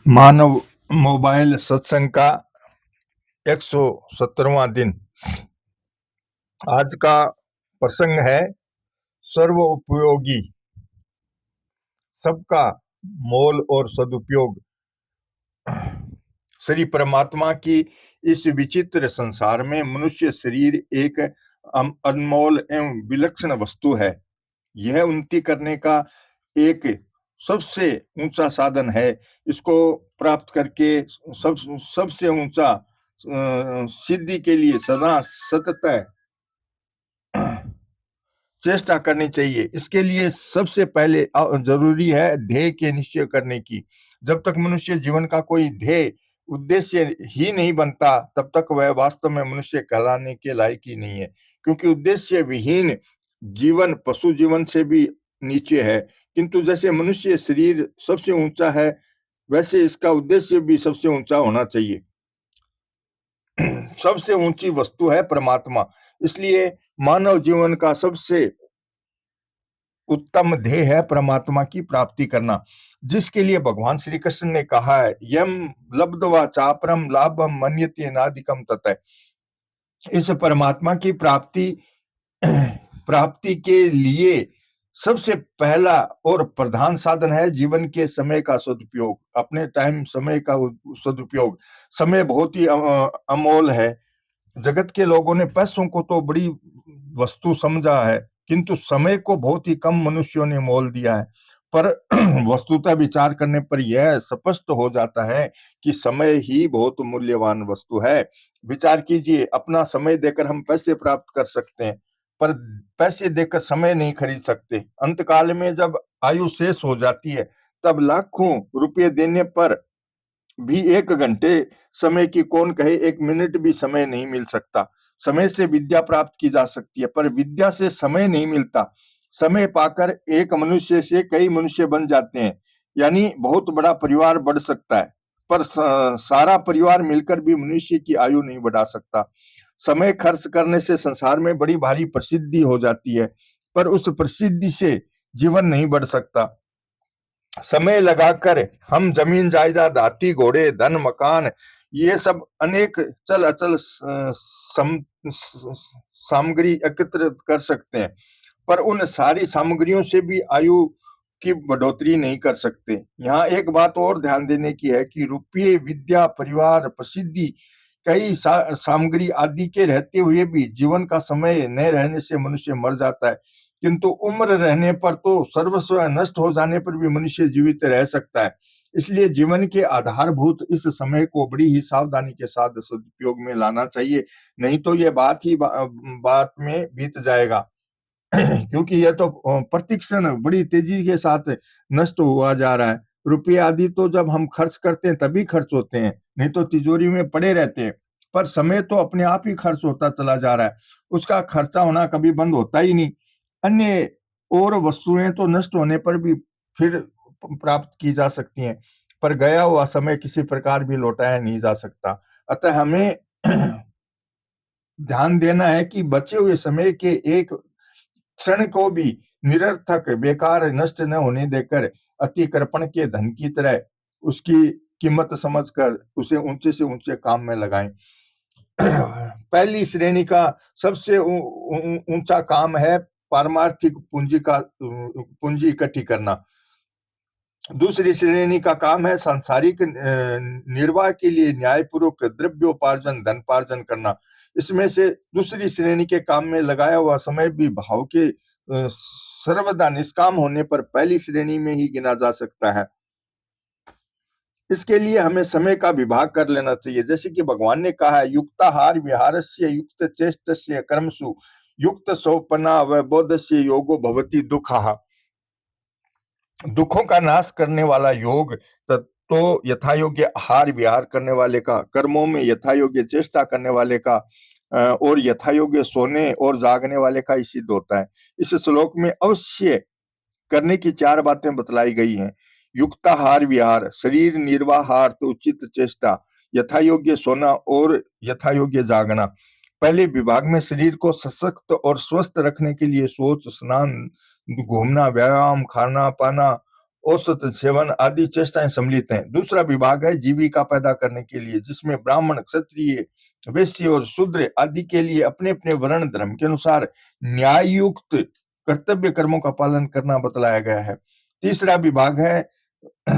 मानव mobile सत्संग का 117वां दिन। आज का प्रसंग है सर्वोपयोगी, सबका मोल और सदुपयोग। श्री परमात्मा की इस विचित्र संसार में मनुष्य शरीर एक अनमोल एवं विलक्षण वस्तु है। यह उन्नति करने का एक सबसे ऊंचा साधन है। इसको प्राप्त करके सबसे ऊंचा सिद्धि के लिए सदा सतत चेष्टा करनी चाहिए। इसके लिए सबसे पहले जरूरी है ध्येय के निश्चय करने की। जब तक मनुष्य जीवन का कोई ध्येय उद्देश्य ही नहीं बनता, तब तक वह वास्तव में मनुष्य कहलाने के लायक ही नहीं है। क्योंकि उद्देश्य विहीन जीवन पशु जीवन से भी नीचे है। किंतु जैसे मनुष्य शरीर सबसे ऊंचा है, वैसे इसका उद्देश्य भी सबसे ऊंचा होना चाहिए। सबसे ऊंची वस्तु है परमात्मा। इसलिए मानव जीवन का सबसे उत्तम ध्येय है परमात्मा की प्राप्ति करना, जिसके लिए भगवान श्री कृष्ण ने कहा है, यम लब्ध्वा चापरम लाभम मन्यते नादिकम ततः। इस परमात्मा की प्राप्ति के लिए सबसे पहला और प्रधान साधन है जीवन के समय का सदुपयोग, अपने टाइम समय का सदुपयोग। समय बहुत ही अमोल है। जगत के लोगों ने पैसों को तो बड़ी वस्तु समझा है, किंतु समय को बहुत ही कम मनुष्यों ने मोल दिया है। पर वस्तुतः विचार करने पर यह स्पष्ट हो जाता है कि समय ही बहुत मूल्यवान वस्तु है। विचार कीजिए, अपना समय देकर हम पैसे प्राप्त कर सकते हैं, पर पैसे देकर समय नहीं खरीद सकते। अंतकाल में जब आयु शेष हो जाती है, तब लाखों रुपये देने पर भी 1 घंटे समय की कौन कहे, 1 मिनट भी समय नहीं मिल सकता। समय से विद्या प्राप्त की जा सकती है, पर विद्या से समय नहीं मिलता। समय पाकर एक मनुष्य से कई मनुष्य बन जाते हैं, यानी बहुत बड़ा परिवार बढ़ सकता है, पर सारा परिवार मिलकर भी मनुष्य की आयु नहीं बढ़ा सकता। समय खर्च करने से संसार में बड़ी भारी प्रसिद्धि हो जाती है, पर उस प्रसिद्धि से जीवन नहीं बढ़ सकता। समय लगाकर हम जमीन जायदाद, हाथी घोड़े, धन मकान, ये सब अनेक चल अचल सामग्री एकत्रित कर सकते हैं, पर उन सारी सामग्रियों से भी आयु की बढ़ोतरी नहीं कर सकते। यहाँ एक बात और ध्यान देने की है कि रुपये, विद्या, परिवार, प्रसिद्धि, कई सामग्री आदि के रहते हुए भी जीवन का समय न रहने से मनुष्य मर जाता है। किंतु उम्र रहने पर तो सर्वस्व नष्ट हो जाने पर भी मनुष्य जीवित रह सकता है। इसलिए जीवन के आधारभूत इस समय को बड़ी ही सावधानी के साथ सदुपयोग में लाना चाहिए, नहीं तो यह बात में बीत जाएगा। क्योंकि यह तो प्रतिक्षण बड़ी तेजी के साथ नष्ट हुआ जा रहा है। रुपये आदि तो जब हम खर्च करते हैं तभी खर्च होते हैं, नहीं तो तिजोरी में पड़े रहते हैं। पर समय तो अपने आप ही खर्च होता चला जा रहा है, उसका खर्चा होना कभी बंद होता ही नहीं। अन्य और वस्तुएं तो नष्ट होने पर भी फिर प्राप्त की जा सकती हैं, पर गया हुआ समय किसी प्रकार भी लौटाया नहीं जा सकता। अतः हमें ध्यान देना है कि बचे हुए समय के एक क्षण को भी निरर्थक बेकार नष्ट न होने देकर अतिकृपण के धन की तरह उसकी कीमत समझकर उसे ऊंचे से ऊंचे काम में लगाएं। पहली श्रेणी का सबसे ऊंचा काम है पारमार्थिक पूंजी इकट्ठी करना। दूसरी श्रेणी का काम है सांसारिक निर्वाह के लिए न्यायपूर्वक द्रव्योपार्जन, धनपार्जन करना। इसमें से दूसरी श्रेणी के काम में लगाया हुआ समय भी भाव के सर्वदा निष्काम होने पर पहली श्रेणी में ही गिना जा सकता है। इसके लिए हमें समय का विभाग कर लेना चाहिए। जैसे कि भगवान ने कहा है, युक्ताहार विहारस्य युक्त चेष्टस्य कर्मसु युक्त सोपना व बोधस्य योगो भवति दुःखः। दुखों का नाश करने वाला योग तो यथा योग्य आहार विहार करने वाले का, कर्मों में यथा योग्य चेष्टा करने वाले का और यथा योग्य सोने और जागने वाले का ही सिद्ध होता है। इस श्लोक में अवश्य करने की 4 बातें बतलाई गई हैं। युक्ताहार विहार, शरीर निर्वाहार तो उचित चेष्टा, यथा योग्य सोना और यथा योग्य जागना। पहले विभाग में शरीर को सशक्त और स्वस्थ रखने के लिए सोच, स्नान, घूमना, व्यायाम, खाना पाना औसत सेवन आदि चेष्टाएं सम्मिलित हैं। दूसरा विभाग है जीविका पैदा करने के लिए, जिसमें ब्राह्मण, क्षत्रिय, वैश्य और शूद्र आदि के लिए अपने अपने वर्ण धर्म के अनुसार न्याययुक्त कर्तव्य कर्मों का पालन करना बतलाया गया है। तीसरा विभाग है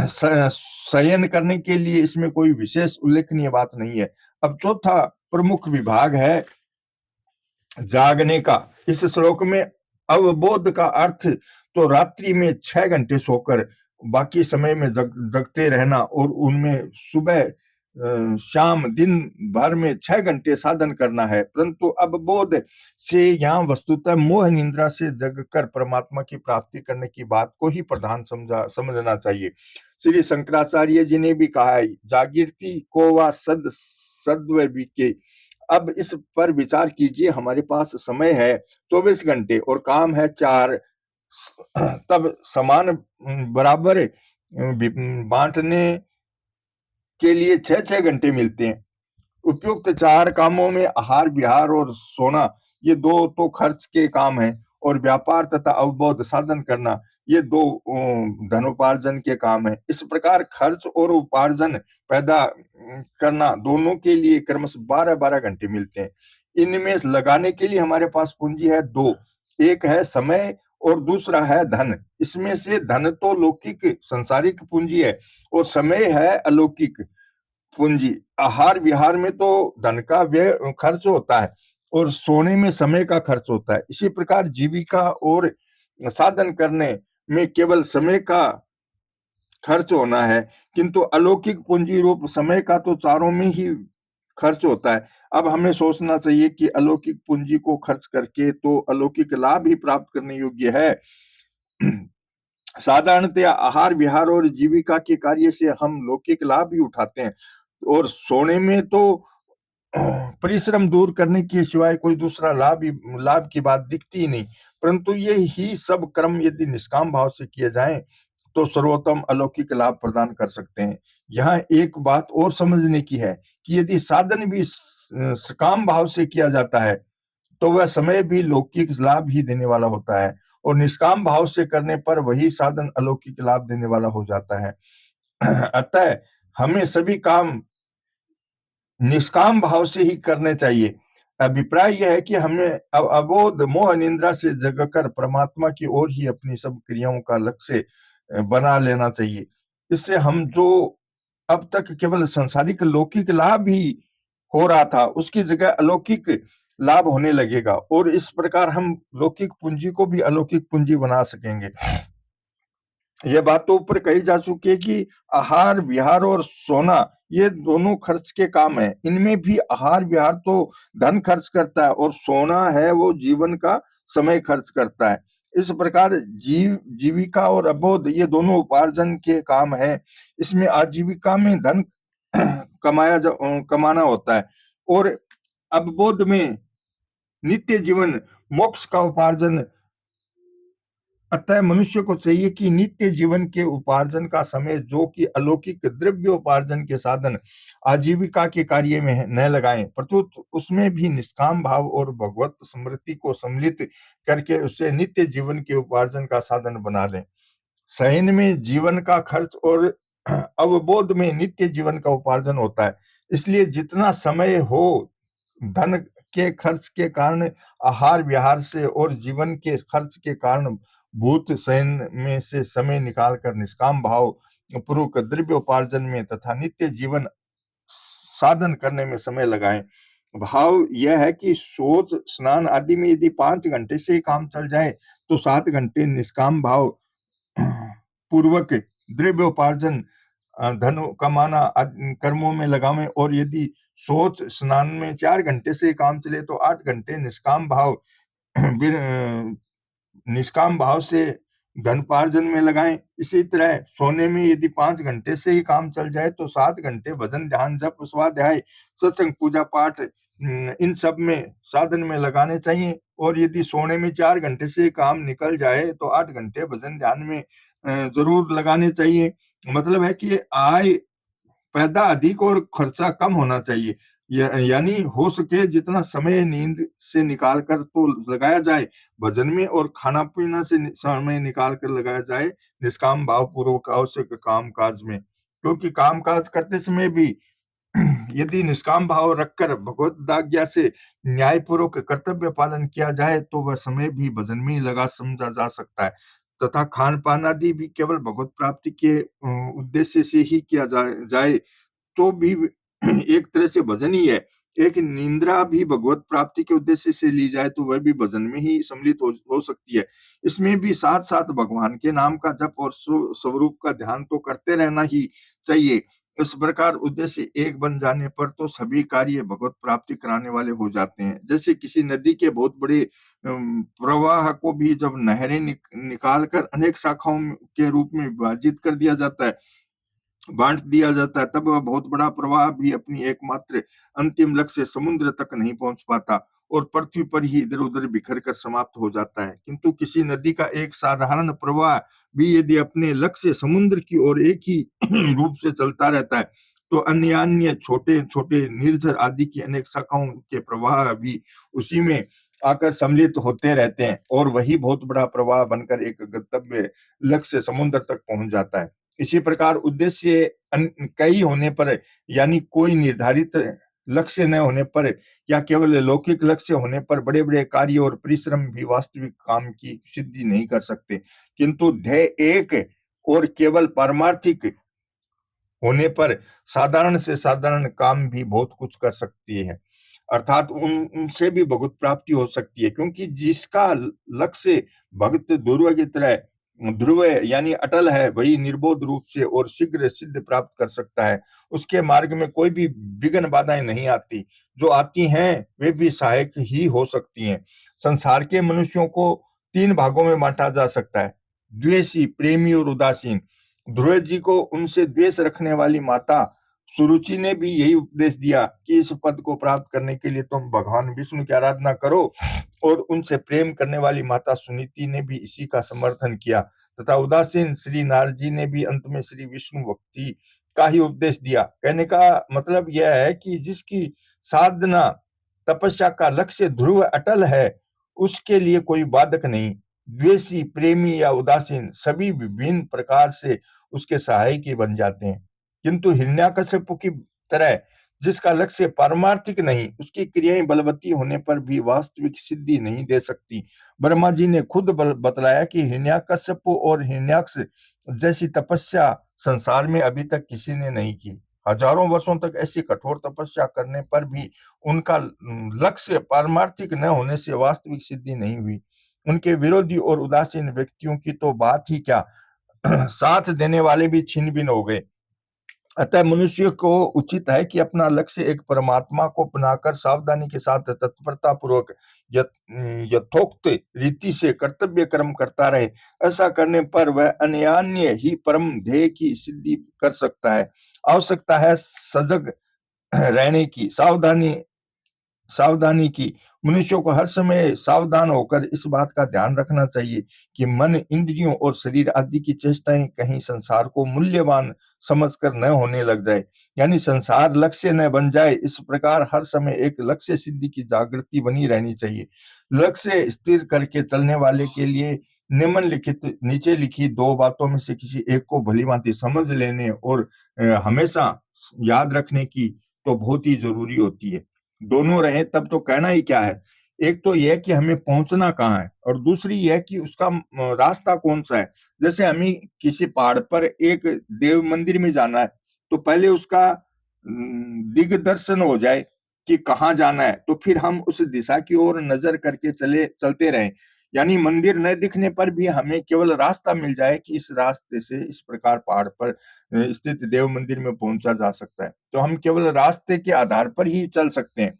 शयन करने के लिए, इसमें कोई विशेष उल्लेखनीय बात नहीं है। अब चौथा प्रमुख विभाग है जागने का। इस श्लोक में अवबोध का अर्थ तो रात्रि में 6 घंटे सोकर बाकी समय में जगते रहना और उनमें सुबह शाम दिन भर में 6 घंटे साधन करना है। परंतु अवबोध से यहाँ वस्तुतः मोह निद्रा से जगकर परमात्मा की प्राप्ति करने की बात को ही प्रधान समझना चाहिए। श्री शंकराचार्य जी ने भी कहा है, जागृति को वा सद्व के। अब इस पर विचार कीजिए, हमारे पास समय है 24 घंटे और काम है 4, तब समान बराबर बांटने के लिए 6-6 घंटे मिलते हैं। उपयुक्त 4 कामों में आहार विहार और सोना ये 2 तो खर्च के काम हैं, और व्यापार तथा अवबोध साधन करना ये 2 धनोपार्जन के काम हैं। इस प्रकार खर्च और उपार्जन पैदा करना दोनों के लिए क्रमशः 12-12 घंटे मिलते हैं। इनमें लगाने के लिए हमारे पास पूंजी है 2, एक है समय और दूसरा है धन। इसमें से धन तो लौकिक संसारिक पूंजी है और समय है अलौकिक पूंजी। आहार विहार में तो धन का व्यय खर्च होता है और सोने में समय का खर्च होता है। इसी प्रकार जीविका और साधन करने में केवल समय का खर्च होना है, किंतु अलौकिक पूंजी रूप समय का तो चारों में ही खर्च होता है। अब हमें सोचना चाहिए कि अलौकिक पूंजी को खर्च करके तो अलौकिक लाभ ही प्राप्त करने योग्य है। साधारणतया आहार विहार और जीविका के कार्य से हम लौकिक लाभ ही उठाते हैं, और सोने में तो परिश्रम दूर करने के सिवाय कोई दूसरा लाभ की बात दिखती ही नहीं। परंतु ये ही सब कर्म यदि निष्काम भाव से किए जाएं तो सर्वोत्तम अलौकिक लाभ प्रदान कर सकते हैं। यहाँ एक बात और समझने की है कि यदि साधन भी सकाम भाव से किया जाता है तो वह समय भी लौकिक लाभ ही देने वाला होता है, और निष्काम भाव से करने पर वही साधन अलौकिक लाभ देने वाला हो जाता है। अतः हमें सभी काम निष्काम भाव से ही करने चाहिए। अभिप्राय यह है कि हमें अबोध मोह निंद्रा से जगकर परमात्मा की ओर ही अपनी सब क्रियाओं का लक्ष्य बना लेना चाहिए। इससे हम जो अब तक केवल सांसारिक लौकिक लाभ ही हो रहा था, उसकी जगह अलौकिक लाभ होने लगेगा, और इस प्रकार हम लौकिक पूंजी को भी अलौकिक पूंजी बना सकेंगे। यह बात तो ऊपर कही जा चुकी है कि आहार विहार और सोना ये दोनों खर्च के काम है। इनमें भी आहार विहार तो धन खर्च करता है और सोना है वो जीवन का समय खर्च करता है। इस प्रकार जीविका और अबोध ये दोनों उपार्जन के काम है। इसमें आजीविका में धन कमाना होता है, और अबोध में नित्य जीवन मोक्ष का उपार्जन। अतः मनुष्य को चाहिए कि नित्य जीवन के उपार्जन का समय जो कि अलौकिक द्रव्य उपार्जन के साधन आजीविका के कार्य में न लगाएं, प्रत्युत उसमें भी निष्काम भाव और भगवत स्मृति को सम्मिलित करके उससे नित्य जीवन के उपार्जन का साधन बना लें। शयन में जीवन का खर्च और अवबोध में नित्य जीवन का उपार्जन होता है। इसलिए जितना समय हो धन के खर्च के कारण आहार विहार से और जीवन के खर्च के कारण भूत शयन में से समय निकालकर निष्काम भाव पूर्वक द्रव्य उपार्जन में तथा नित्य जीवन साधन करने में समय लगाएं। भाव यह है कि शौच स्नान आदि में यदि 5 घंटे से ही काम चल जाए तो 7 घंटे निष्काम भाव पूर्वक द्रव्य उपार्जन धन कमाना कर्मों में लगावें, और यदि शौच स्नान में 4 घंटे से काम चले तो 8 घंटे निष्काम भाव से धनपार्जन में लगाएं। इसी तरह सोने में यदि 5 घंटे से ही काम चल जाए तो 7 घंटे भजन ध्यान जप स्वाध्याय सत्संग पूजा पाठ इन सब में साधन में लगाने चाहिए, और यदि सोने में 4 घंटे से काम निकल जाए तो 8 घंटे भजन ध्यान में जरूर लगाने चाहिए। मतलब है कि आय पैदा अधिक और खर्चा कम होना चाहिए। यानी हो सके जितना समय नींद से निकाल कर तो लगाया जाए भजन में, और खाना पीना से समय निकाल कर लगाया जाए निष्काम भाव पूर्वक आवश्यक काम काज में। क्योंकि काम काज करते समय भी यदि निष्काम भाव रखकर भगवत आज्ञा से न्यायपूर्वक कर्तव्य पालन किया जाए तो वह समय भी भजन में ही लगा समझा जा सकता है। तथा खान पान आदि भी केवल भगवत प्राप्ति के उद्देश्य से ही किया जाए तो भी एक तरह से भजन ही है। एक निंद्रा भी भगवत प्राप्ति के उद्देश्य से ली जाए तो वह भी भजन में ही सम्मिलित हो सकती है। इसमें भी साथ साथ भगवान के नाम का जप और स्वरूप का ध्यान तो करते रहना ही चाहिए। इस प्रकार उद्देश्य एक बन जाने पर तो सभी कार्य भगवत प्राप्ति कराने वाले हो जाते हैं। जैसे किसी नदी के बहुत बड़े प्रवाह को भी जब नहरें निकाल कर अनेक शाखाओं के रूप में विभाजित कर दिया जाता है, बांट दिया जाता है, तब वह बहुत बड़ा प्रवाह भी अपनी एकमात्र अंतिम लक्ष्य समुद्र तक नहीं पहुंच पाता और पृथ्वी पर ही इधर उधर बिखर कर समाप्त हो जाता है। किंतु किसी नदी का एक साधारण प्रवाह भी यदि अपने लक्ष्य समुद्र की ओर एक ही रूप से चलता रहता है तो अन्य अन्य छोटे छोटे निर्झर आदि की अनेक शाखाओं के प्रवाह भी उसी में आकर सम्मिलित होते रहते हैं और वही बहुत बड़ा प्रवाह बनकर एक गंतव्य लक्ष्य समुद्र तक पहुंच जाता है। इसी प्रकार उद्देश्य कई होने पर, यानी कोई निर्धारित लक्ष्य न होने पर या केवल लौकिक लक्ष्य होने पर बड़े बड़े कार्य और परिश्रम भी वास्तविक काम की सिद्धि नहीं कर सकते। किंतु ध्येय एक और केवल पारमार्थिक होने पर साधारण से साधारण काम भी बहुत कुछ कर सकती है, अर्थात उनसे भी भगवत प्राप्ति हो सकती है। क्योंकि जिसका लक्ष्य भगत ध्रुव की तरह ध्रुव यानी अटल है वही निर्बोध रूप से और शीघ्र सिद्ध प्राप्त कर सकता है। उसके मार्ग में कोई भी विघ्न बाधाएं नहीं आती, जो आती हैं वे भी सहायक ही हो सकती हैं। संसार के मनुष्यों को तीन भागों में बांटा जा सकता है, द्वेषी, प्रेमी और उदासीन। ध्रुव जी को उनसे द्वेष रखने वाली माता सुरुचि ने भी यही उपदेश दिया कि इस पद को प्राप्त करने के लिए तुम भगवान विष्णु की आराधना करो, और उनसे प्रेम करने वाली माता सुनीति ने भी इसी का समर्थन किया। तथा उदासीन श्री नारद जी ने भी अंत में श्री विष्णु भक्ति का ही उपदेश दिया। कहने का मतलब यह है कि जिसकी साधना तपस्या का लक्ष्य ध्रुव अटल है उसके लिए कोई बाधक नहीं। द्वेषी, प्रेमी या उदासीन सभी विभिन्न प्रकार से उसके सहायक ही बन जाते हैं। किंतु हिरण्याकश्यप की तरह जिसका लक्ष्य पारमार्थिक नहीं, उसकी क्रियाएं बलवती होने पर भी वास्तविक सिद्धि नहीं दे सकती। ब्रह्मा जी ने खुद बतलाया कि हिरण्याकश्यप और हिरण्याक्ष जैसी तपस्या संसार में अभी तक किसी ने नहीं की। हजारों वर्षों तक ऐसी कठोर तपस्या करने पर भी उनका लक्ष्य पारमार्थिक न होने से वास्तविक सिद्धि नहीं हुई। उनके विरोधी और उदासीन व्यक्तियों की तो बात ही क्या, साथ देने वाले भी छिन्न भिन्न हो गए। अतः मनुष्य को उचित है कि अपना लक्ष्य एक परमात्मा को बनाकर सावधानी के साथ तत्परता पूर्वक यथोक्त रीति से कर्तव्य कर्म करता रहे। ऐसा करने पर वह अन्यान्य ही परम ध्येय की सिद्धि कर सकता है। आवश्यकता है सजग रहने की, सावधानी सावधानी की। मनुष्यों को हर समय सावधान होकर इस बात का ध्यान रखना चाहिए कि मन, इंद्रियों और शरीर आदि की चेष्टाएं कहीं संसार को मूल्यवान समझकर न होने लग जाए, यानी संसार लक्ष्य न बन जाए। इस प्रकार हर समय एक लक्ष्य सिद्धि की जागृति बनी रहनी चाहिए। लक्ष्य स्थिर करके चलने वाले के लिए निम्नलिखित नीचे लिखी दो बातों में से किसी एक को भलीभांति समझ लेने और हमेशा याद रखने की तो बहुत ही जरूरी होती है। दोनों रहे तब तो कहना ही क्या है। एक तो यह कि हमें पहुंचना कहाँ है और दूसरी यह कि उसका रास्ता कौन सा है। जैसे हमें किसी पहाड़ पर एक देव मंदिर में जाना है तो पहले उसका दिग्दर्शन हो जाए कि कहाँ जाना है, तो फिर हम उस दिशा की ओर नजर करके चलते रहें। यानी मंदिर न दिखने पर भी हमें केवल रास्ता मिल जाए कि इस रास्ते से इस प्रकार पहाड़ पर स्थित देव मंदिर में पहुंचा जा सकता है, तो हम केवल रास्ते के आधार पर ही चल सकते हैं।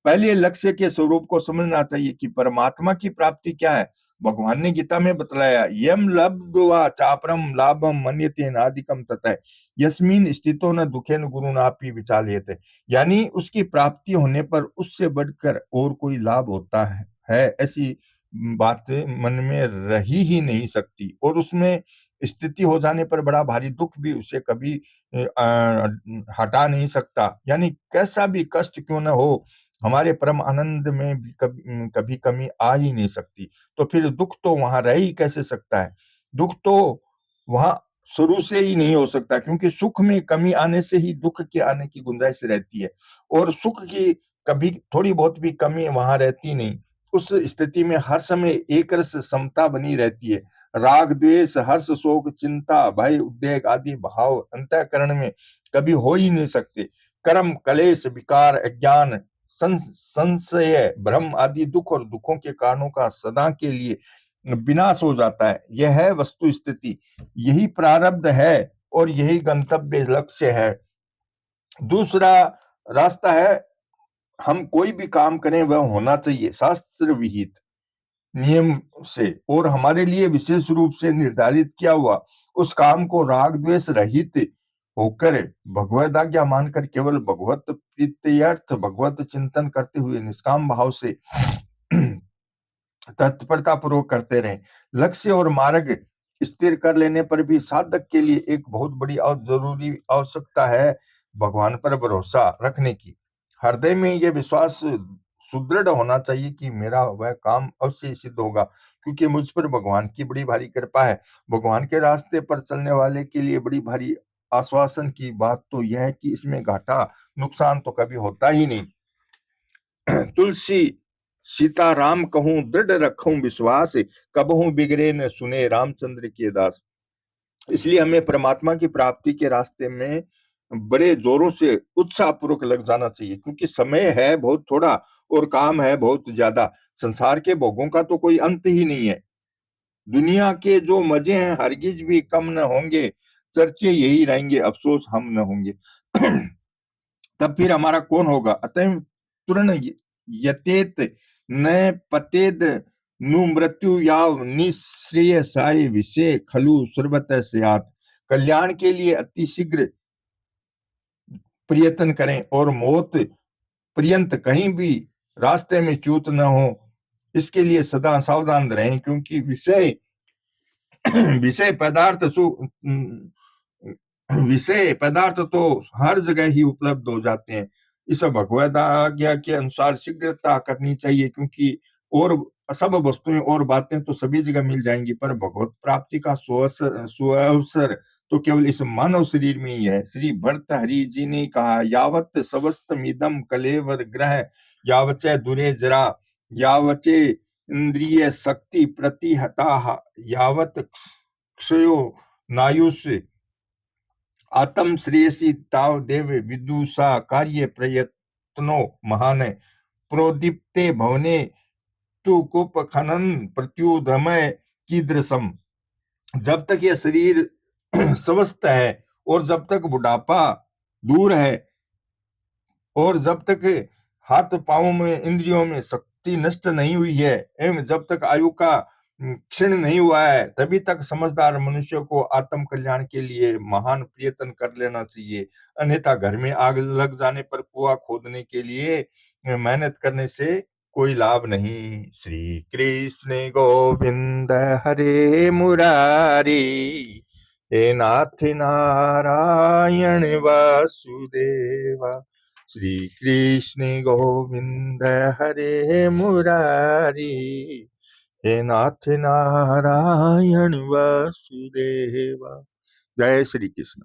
पहले लक्ष्य के स्वरूप को समझना चाहिए कि परमात्मा की प्राप्ति क्या है। भगवान ने गीता में बतलाया, यम लब्ध्वा चापरम लाभम मन्यते नादिकम ततः यस्मिन स्थितो न दुखेन गुरुनापि विचाल्यते। यानी उसकी प्राप्ति होने पर उससे बढ़कर और कोई लाभ होता है ऐसी बात मन में रही ही नहीं सकती। और उसमें स्थिति हो जाने पर बड़ा भारी दुख भी उसे कभी हटा नहीं सकता। यानी कैसा भी कष्ट क्यों न हो, हमारे परम आनंद में भी कभी कमी आ ही नहीं सकती। तो फिर दुख तो वहां रह ही कैसे सकता है? दुख तो वहां शुरू से ही नहीं हो सकता, क्योंकि सुख में कमी आने से ही दुख के आने की गुंजाइश रहती है, और सुख की कभी थोड़ी बहुत भी कमी वहां रहती नहीं। उस स्थिति में हर समय एक रस समता बनी रहती है। राग द्वेष हर्ष शोक चिंता भय उद्वेग आदि भाव अंतःकरण में कभी हो ही नहीं सकते। कर्म क्लेश विकार अज्ञान संशय भ्रम आदि दुख और दुखों के कारणों का सदा के लिए विनाश हो जाता है। यह है वस्तु स्थिति, यही प्रारब्ध है और यही गंतव्य लक्ष्य है। दूसरा रास्ता है, हम कोई भी काम करें वह होना चाहिए शास्त्र विहित नियम से और हमारे लिए विशेष रूप से निर्धारित किया हुआ। उस काम को राग द्वेष रहित होकर भगवद आज्ञा मानकर केवल भगवत प्रीत्यर्थ भगवत चिंतन करते हुए निष्काम भाव से तत्परता पूर्वक करते रहे। लक्ष्य और मार्ग स्थिर कर लेने पर भी साधक के लिए एक बहुत बड़ी और जरूरी आवश्यकता है भगवान पर भरोसा रखने की। हृदय में यह विश्वास सुदृढ़ होना चाहिए कि मेरा वह काम अवश्य सिद्ध होगा, क्योंकि मुझ पर भगवान की बड़ी भारी कृपा है। भगवान के रास्ते पर चलने वाले के लिए बड़ी भारी आश्वासन की बात तो यह है कि इसमें घाटा नुकसान तो कभी होता ही नहीं। तुलसी सीताराम कहूं दृढ़ रखूं विश्वास, कबहू बिगड़े न सुने रामचंद्र के दास। इसलिए हमें परमात्मा की प्राप्ति के रास्ते में बड़े जोरों से उत्साह पूर्वक लग जाना चाहिए, क्योंकि समय है बहुत थोड़ा और काम है बहुत ज्यादा। संसार के भोगों का तो कोई अंत ही नहीं है। दुनिया के जो मजे हैं हरगिज भी कम न होंगे, चर्चे यही रहेंगे, अफसोस हम न होंगे। तब फिर हमारा कौन होगा? अतः तुरण यतेत न पतेद नु मृत्यु याव निश्रेय साय विषय खलु सर्वत स्यात्। कल्याण के लिए अति शीघ्र प्रयत्न करें और मौत पर्यंत कहीं भी रास्ते में च्यूत न हो, इसके लिए सदा सावधान रहें, क्योंकि विषय विषय पदार्थ विषय पदार्थ तो हर जगह ही उपलब्ध हो जाते हैं। इस भगवद आज्ञा के अनुसार शीघ्रता करनी चाहिए, क्योंकि और सब वस्तुएं और बातें तो सभी जगह मिल जाएंगी, पर भगवत प्राप्ति का सुअवसर तो केवल इस मानव शरीर में ही है। श्री भर्तहरि जी ने कहा, यावत समस्तमिदं कलेवर ग्रह यावचे दुरे जरा यावचे इंद्रिय शक्ति प्रतिहता यावत क्षयो नायुष आत्म श्रेयसी ताव देव विदुषा कार्य प्रयत्नो महान प्रोदीप्ते भवने तु कुप खनन प्रत्युदमय कीदृशम। जब तक यह शरीर स्वस्थ है और जब तक बुढ़ापा दूर है और जब तक हाथ पांवों में इंद्रियों में शक्ति नष्ट नहीं हुई है एवं जब तक आयु का क्षीण नहीं हुआ है, तभी तक समझदार मनुष्य को आत्म कल्याण के लिए महान प्रयत्न कर लेना चाहिए। अन्यथा घर में आग लग जाने पर कुआं खोदने के लिए मेहनत करने से कोई लाभ नहीं। श्री कृष्ण गोविंद हरे मुरारी, हे नाथ नारायण वासुदेवा। श्री कृष्ण गोविंद हरे मुरारी, हे नाथ नारायण वासुदेवा। जय श्री कृष्ण।